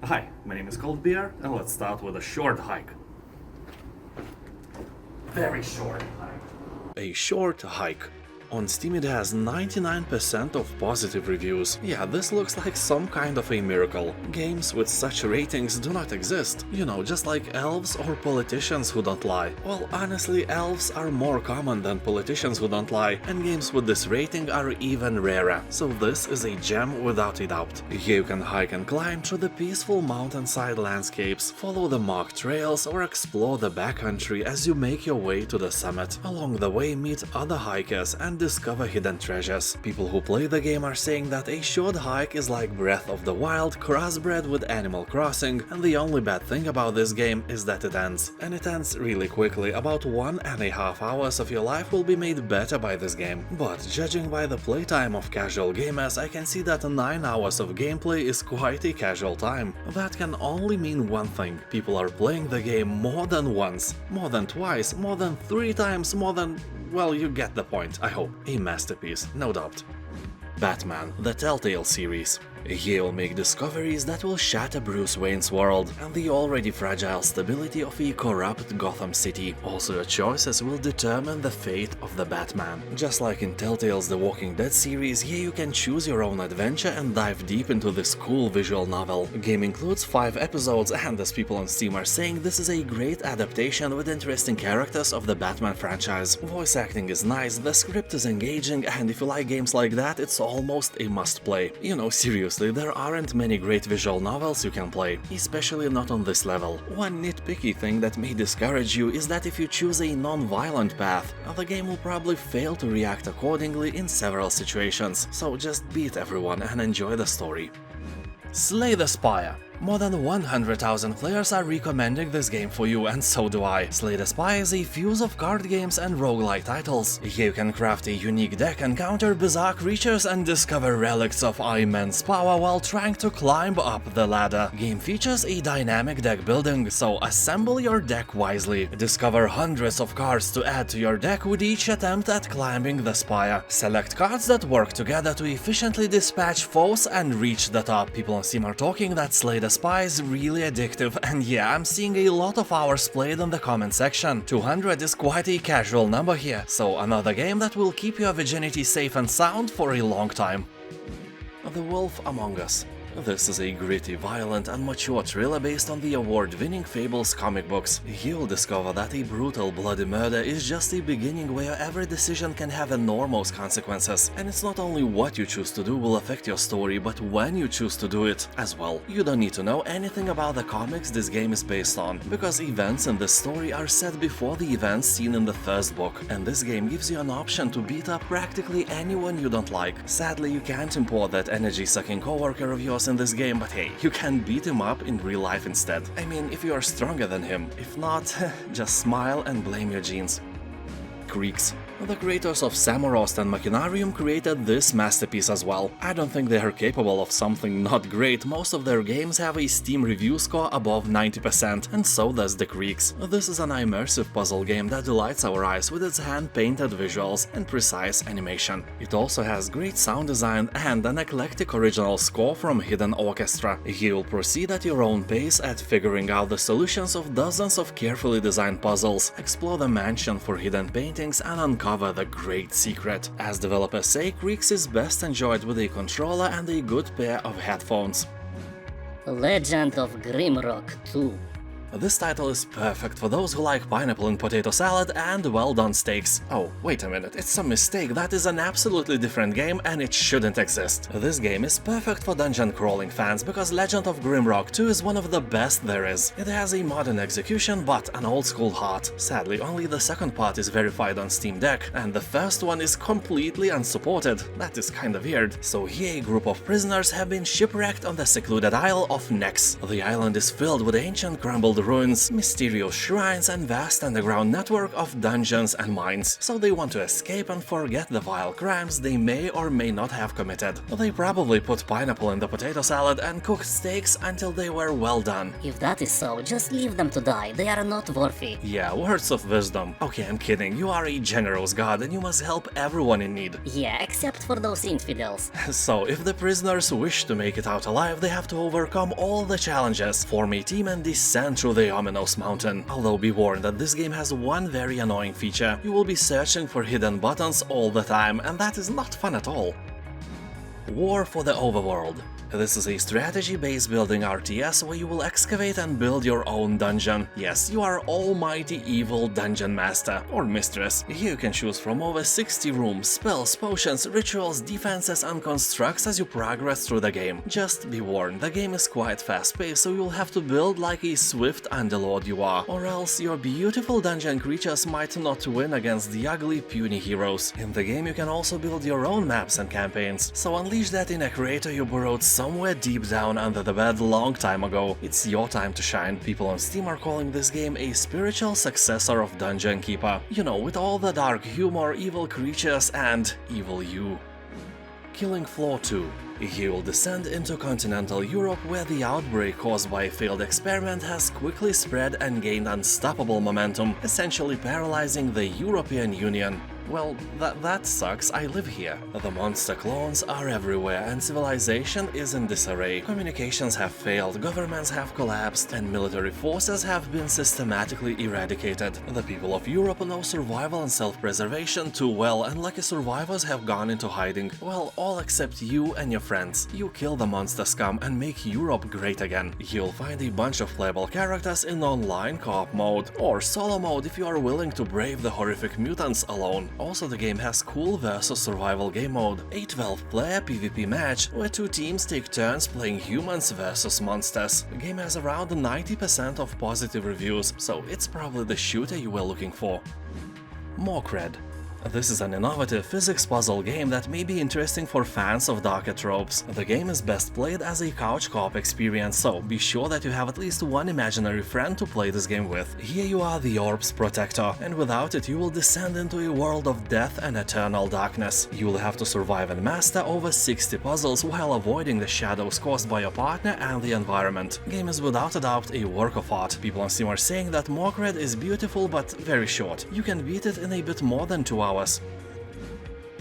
Hi, my name is Cold Beer, and let's start with a short hike. Very short hike. A short hike. On Steam it has 99% of positive reviews. Yeah, this looks like some kind of a miracle. Games with such ratings do not exist. You know, just like elves or politicians who don't lie. Well, honestly, elves are more common than politicians who don't lie, and games with this rating are even rarer. So this is a gem without a doubt. Here you can hike and climb through the peaceful mountainside landscapes, follow the marked trails, or explore the backcountry as you make your way to the summit. Along the way, meet other hikers and discover hidden treasures. People who play the game are saying that a short hike is like Breath of the Wild crossbred with Animal Crossing, and the only bad thing about this game is that it ends. And it ends really quickly. About 1.5 hours of your life will be made better by this game. But judging by the playtime of casual gamers, I can see that 9 hours of gameplay is quite a casual time. That can only mean one thing: people are playing the game more than once, more than twice, more than 3 times, more than... well, you get the point, I hope. A masterpiece, no doubt. Batman, the Telltale series. Here you'll make discoveries that will shatter Bruce Wayne's world and the already fragile stability of a corrupt Gotham City. Also, your choices will determine the fate of the Batman. Just like in Telltale's The Walking Dead series, here you can choose your own adventure and dive deep into this cool visual novel. The game includes 5 episodes, and as people on Steam are saying, this is a great adaptation with interesting characters of the Batman franchise. Voice acting is nice, the script is engaging, and if you like games like that, it's almost a must-play. You know, seriously, there aren't many great visual novels you can play, especially not on this level. One nitpicky thing that may discourage you is that if you choose a non-violent path, the game will probably fail to react accordingly in several situations, so just beat everyone and enjoy the story. Slay the Spire. More than 100,000 players are recommending this game for you, and so do I. Slay the Spire is a fuse of card games and roguelike titles. Here you can craft a unique deck, encounter bizarre creatures, and discover relics of immense power while trying to climb up the ladder. Game features a dynamic deck building, so assemble your deck wisely. Discover hundreds of cards to add to your deck with each attempt at climbing the spire. Select cards that work together to efficiently dispatch foes and reach the top. People on Steam are talking that Slay the Spire is really addictive, and yeah, I'm seeing a lot of hours played in the comment section. 200 is quite a casual number here, so another game that will keep your virginity safe and sound for a long time. The Wolf Among Us. This is a gritty, violent, and mature thriller based on the award-winning Fables comic books. You'll discover that a brutal, bloody murder is just a beginning where every decision can have enormous consequences. And it's not only what you choose to do will affect your story, but when you choose to do it as well. You don't need to know anything about the comics this game is based on, because events in this story are set before the events seen in the first book, and this game gives you an option to beat up practically anyone you don't like. Sadly, you can't import that energy-sucking coworker of yours in this game, but hey, you can beat him up in real life instead. I mean, if you are stronger than him. If not, just smile and blame your genes. Creaks. The creators of Samorost and Machinarium created this masterpiece as well. I don't think they are capable of something not great. Most of their games have a Steam review score above 90%, and so does the Creaks. This is an immersive puzzle game that delights our eyes with its hand-painted visuals and precise animation. It also has great sound design and an eclectic original score from Hidden Orchestra. You'll proceed at your own pace at figuring out the solutions of dozens of carefully designed puzzles, explore the mansion for hidden paintings, and uncover the great secret. As developers say, Creaks is best enjoyed with a controller and a good pair of headphones. Legend of Grimrock 2. This title is perfect for those who like pineapple in potato salad and well-done steaks. Oh, wait a minute, it's a mistake, that is an absolutely different game and it shouldn't exist. This game is perfect for dungeon crawling fans because Legend of Grimrock 2 is one of the best there is. It has a modern execution but an old-school heart. Sadly, only the second part is verified on Steam Deck, and the first one is completely unsupported. That is kinda weird. So here a group of prisoners have been shipwrecked on the secluded isle of Nex. The island is filled with ancient crumbled ruins, mysterious shrines and vast underground network of dungeons and mines. So they want to escape and forget the vile crimes they may or may not have committed. They probably put pineapple in the potato salad and cooked steaks until they were well done. If that is so, just leave them to die, they are not worthy. Yeah, words of wisdom. Okay, I'm kidding, you are a generous god and you must help everyone in need. Yeah, except for those infidels. So, if the prisoners wish to make it out alive, they have to overcome all the challenges, form a team and descend through the ominous mountain. Although be warned that this game has one very annoying feature. You will be searching for hidden buttons all the time, and that is not fun at all. War for the Overworld. This is a strategy-based building RTS where you will excavate and build your own dungeon. Yes, you are almighty evil dungeon master or mistress. Here you can choose from over 60 rooms, spells, potions, rituals, defenses and constructs as you progress through the game. Just be warned, the game is quite fast-paced, so you'll have to build like a swift underlord you are, or else your beautiful dungeon creatures might not win against the ugly, puny heroes. In the game you can also build your own maps and campaigns, so unleash that inner creator you borrowed somewhere deep down under the bed long time ago. It's your time to shine. People on Steam are calling this game a spiritual successor of Dungeon Keeper. You know, with all the dark humor, evil creatures and evil you. Killing Floor 2. He will descend into continental Europe where the outbreak caused by a failed experiment has quickly spread and gained unstoppable momentum, essentially paralyzing the European Union. Well, that sucks, I live here. The monster clones are everywhere and civilization is in disarray. Communications have failed, governments have collapsed, and military forces have been systematically eradicated. The people of Europe know survival and self-preservation too well, and lucky survivors have gone into hiding. Well, all except you and your friends. You kill the monster scum and make Europe great again. You'll find a bunch of playable characters in online co-op mode, or solo mode if you are willing to brave the horrific mutants alone. Also, the game has cool versus survival game mode, a 12-player PvP match where two teams take turns playing humans versus monsters. The game has around 90% of positive reviews, so it's probably the shooter you were looking for. Morkredd. This is an innovative physics puzzle game that may be interesting for fans of darker tropes. The game is best played as a couch co-op experience, so be sure that you have at least one imaginary friend to play this game with. Here you are the Orb's protector, and without it you will descend into a world of death and eternal darkness. You will have to survive and master over 60 puzzles while avoiding the shadows caused by your partner and the environment. The game is without a doubt a work of art. People on Steam are saying that Morkredd is beautiful but very short. You can beat it in a bit more than 2 hours.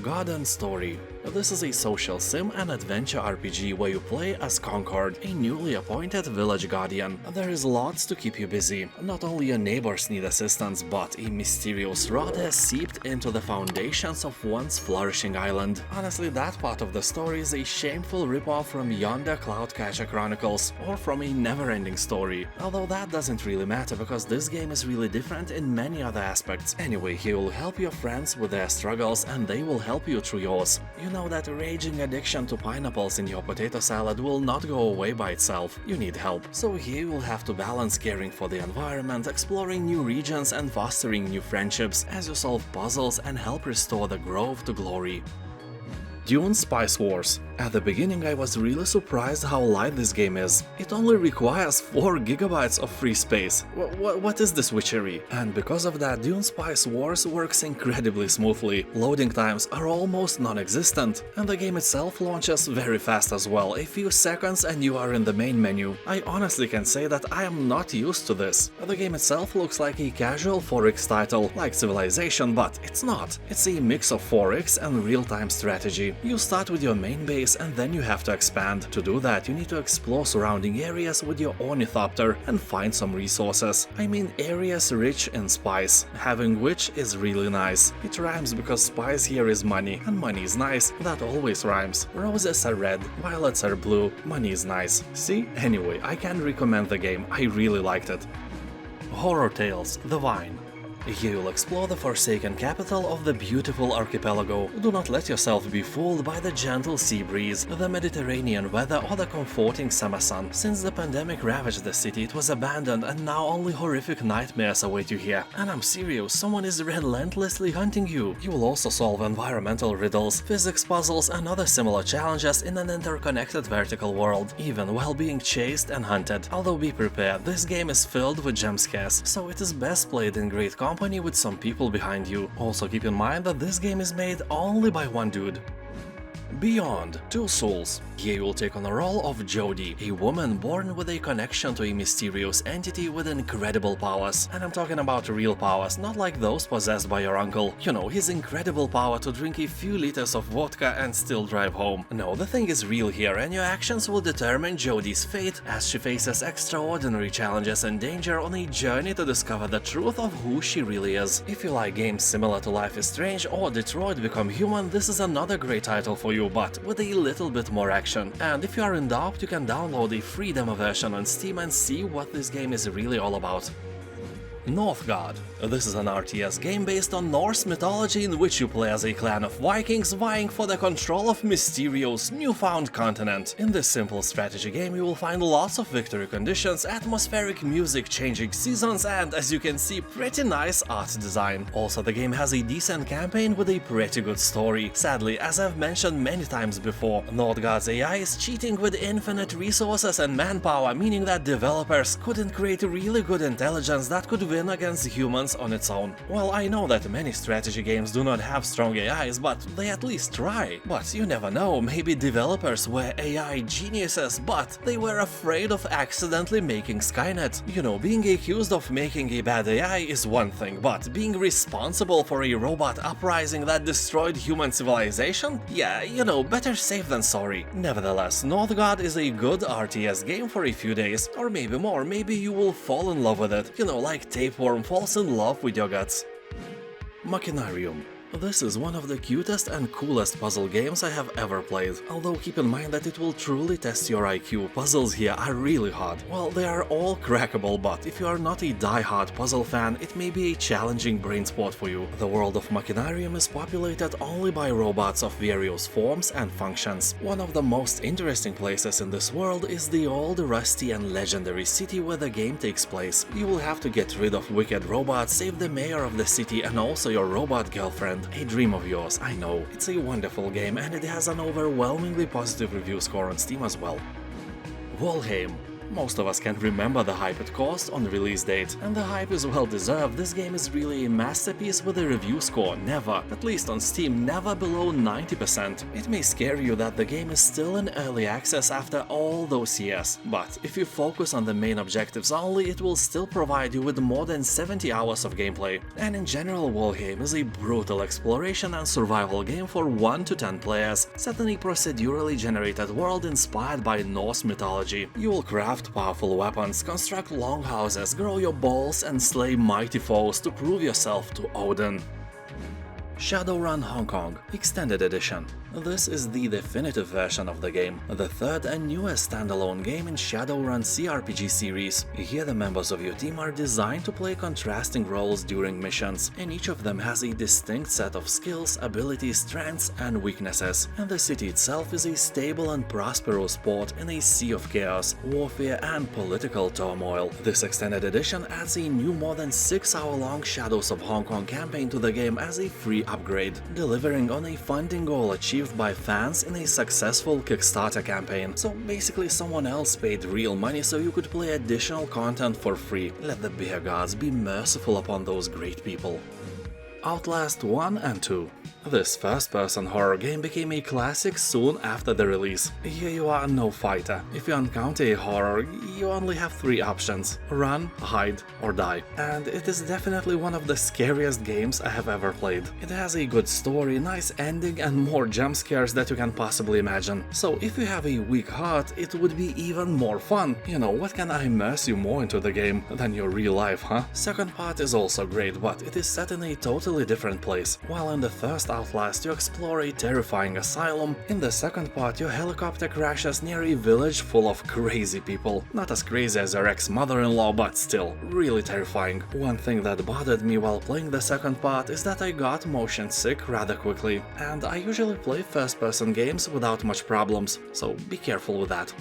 Garden Story. This is a social sim and adventure RPG where you play as Concord, a newly appointed village guardian. There is lots to keep you busy. Not only your neighbors need assistance, but a mysterious rot has seeped into the foundations of once flourishing island. Honestly, that part of the story is a shameful ripoff from Yonder Cloudcatcher Chronicles, or from a never-ending story. Although that doesn't really matter because this game is really different in many other aspects. Anyway, he will help your friends with their struggles and they will help you through yours. You know that raging addiction to pineapples in your potato salad will not go away by itself. You need help. So here you will have to balance caring for the environment, exploring new regions and fostering new friendships as you solve puzzles and help restore the grove to glory. Dune Spice Wars. At the beginning I was really surprised how light this game is. It only requires 4 GB of free space. What is this witchery? And because of that, Dune Spice Wars works incredibly smoothly. Loading times are almost non-existent, and the game itself launches very fast as well, a few seconds and you are in the main menu. I honestly can say that I am not used to this. The game itself looks like a casual 4X title, like Civilization, but it's not. It's a mix of 4X and real-time strategy. You start with your main base and then you have to expand. To do that, you need to explore surrounding areas with your ornithopter and find some resources. I mean areas rich in spice, having which is really nice. It rhymes because spice here is money, and money is nice, that always rhymes. Roses are red, violets are blue, money is nice. See? Anyway, I can recommend the game, I really liked it. Horror Tales: The Vine. Here you'll explore the forsaken capital of the beautiful archipelago. Do not let yourself be fooled by the gentle sea breeze, the Mediterranean weather or the comforting summer sun. Since the pandemic ravaged the city, it was abandoned and now only horrific nightmares await you here. And I'm serious, someone is relentlessly hunting you. You will also solve environmental riddles, physics puzzles and other similar challenges in an interconnected vertical world, even while being chased and hunted. Although be prepared, this game is filled with jump scares, so it is best played in great company with some people behind you. Also keep in mind that this game is made only by one dude. Beyond Two Souls. Here you will take on the role of Jodie, a woman born with a connection to a mysterious entity with incredible powers. And I'm talking about real powers, not like those possessed by your uncle. You know, his incredible power to drink a few liters of vodka and still drive home. No, the thing is real here, and your actions will determine Jodie's fate as she faces extraordinary challenges and danger on a journey to discover the truth of who she really is. If you like games similar to Life is Strange or Detroit Become Human, this is another great title for you, but with a little bit more action. And if you are in doubt, you can download a free demo version on Steam and see what this game is really all about. Northgard. This is an RTS game based on Norse mythology in which you play as a clan of Vikings vying for the control of mysterious, newfound continent. In this simple strategy game you will find lots of victory conditions, atmospheric music, changing seasons and, as you can see, pretty nice art design. Also, the game has a decent campaign with a pretty good story. Sadly, as I've mentioned many times before, Northgard's AI is cheating with infinite resources and manpower, meaning that developers couldn't create really good intelligence that could win against humans on its own. Well, I know that many strategy games do not have strong AIs, but they at least try. But you never know, maybe developers were AI geniuses, but they were afraid of accidentally making Skynet. You know, being accused of making a bad AI is one thing, but being responsible for a robot uprising that destroyed human civilization? Yeah, you know, better safe than sorry. Nevertheless, Northgard is a good RTS game for a few days, or maybe more. Maybe you will fall in love with it, you know, like Tapeworm falls in love with your guts. Machinarium. This is one of the cutest and coolest puzzle games I have ever played, although keep in mind that it will truly test your IQ. Puzzles here are really hard. Well, they are all crackable, but if you are not a die-hard puzzle fan, it may be a challenging brain sport for you. The world of Machinarium is populated only by robots of various forms and functions. One of the most interesting places in this world is the old, rusty and legendary city where the game takes place. You will have to get rid of wicked robots, save the mayor of the city and also your robot girlfriend. A dream of yours, I know. It's a wonderful game and it has an overwhelmingly positive review score on Steam as well. Valheim. Most of us can remember the hype it caused on release date, and the hype is well deserved. This game is really a masterpiece with a review score never, at least on Steam, never below 90%. It may scare you that the game is still in early access after all those years, but if you focus on the main objectives only, it will still provide you with more than 70 hours of gameplay. And in general, Valheim is a brutal exploration and survival game for 1 to 10 players, set in a procedurally generated world inspired by Norse mythology. You will craft powerful weapons, construct longhouses, grow your balls and slay mighty foes to prove yourself to Odin. Shadowrun Hong Kong Extended Edition. This is the definitive version of the game, the third and newest standalone game in Shadowrun CRPG series. Here the members of your team are designed to play contrasting roles during missions, and each of them has a distinct set of skills, abilities, strengths and weaknesses. And the city itself is a stable and prosperous port in a sea of chaos, warfare and political turmoil. This extended edition adds a new more than 6-hour-long Shadows of Hong Kong campaign to the game as a free upgrade, delivering on a funding goal achieved by fans in a successful Kickstarter campaign. So basically someone else paid real money so you could play additional content for free. Let the beer gods be merciful upon those great people. Outlast 1 and 2. This first-person horror game became a classic soon after the release. Here you are no fighter. If you encounter a horror, you only have 3 options: run, hide, or die. And it is definitely one of the scariest games I have ever played. It has a good story, nice ending, and more jump scares that you can possibly imagine. So if you have a weak heart, it would be even more fun. You know, what can immerse you more into the game than your real life, huh? Second part is also great, but it is set in a totally completely different place. While in the first Outlast you explore a terrifying asylum, in the second part your helicopter crashes near a village full of crazy people. Not as crazy as your ex-mother-in-law, but still, really terrifying. One thing that bothered me while playing the second part is that I got motion sick rather quickly, and I usually play first-person games without much problems, so be careful with that.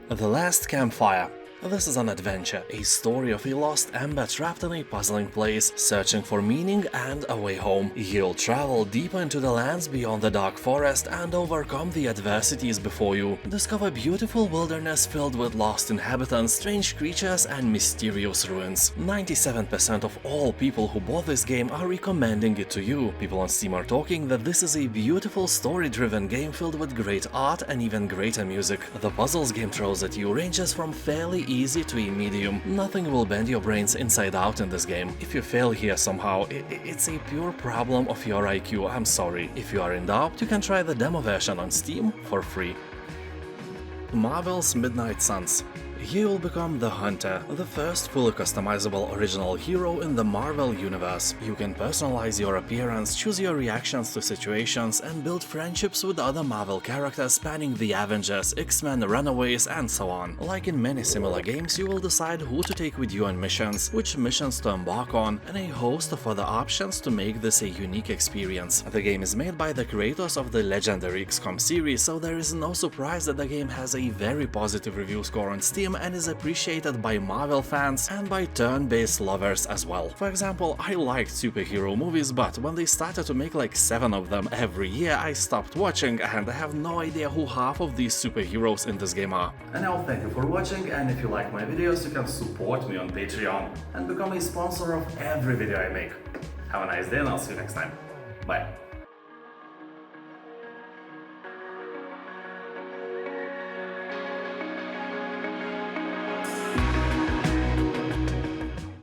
The Last Campfire. This is an adventure, a story of a lost ember trapped in a puzzling place, searching for meaning and a way home. You'll travel deep into the lands beyond the dark forest and overcome the adversities before you. Discover beautiful wilderness filled with lost inhabitants, strange creatures and mysterious ruins. 97% of all people who bought this game are recommending it to you. People on Steam are talking that this is a beautiful story-driven game filled with great art and even greater music. The puzzles game throws at you ranges from fairly easy to a medium. Nothing will bend your brains inside out in this game. If you fail here somehow, it's a pure problem of your IQ, I'm sorry. If you are in doubt, you can try the demo version on Steam for free. Marvel's Midnight Suns. You will become the Hunter, the first fully customizable original hero in the Marvel universe. You can personalize your appearance, choose your reactions to situations, and build friendships with other Marvel characters spanning the Avengers, X-Men, Runaways, and so on. Like in many similar games, you will decide who to take with you on missions, which missions to embark on, and a host of other options to make this a unique experience. The game is made by the creators of the legendary XCOM series, so there is no surprise that the game has a very positive review score on Steam and is appreciated by Marvel fans and by turn-based lovers as well. For example, I liked superhero movies, but when they started to make like 7 of them every year, I stopped watching and I have no idea who half of these superheroes in this game are. And I'll thank you for watching, and if you like my videos, you can support me on Patreon and become a sponsor of every video I make. Have a nice day and I'll see you next time. Bye.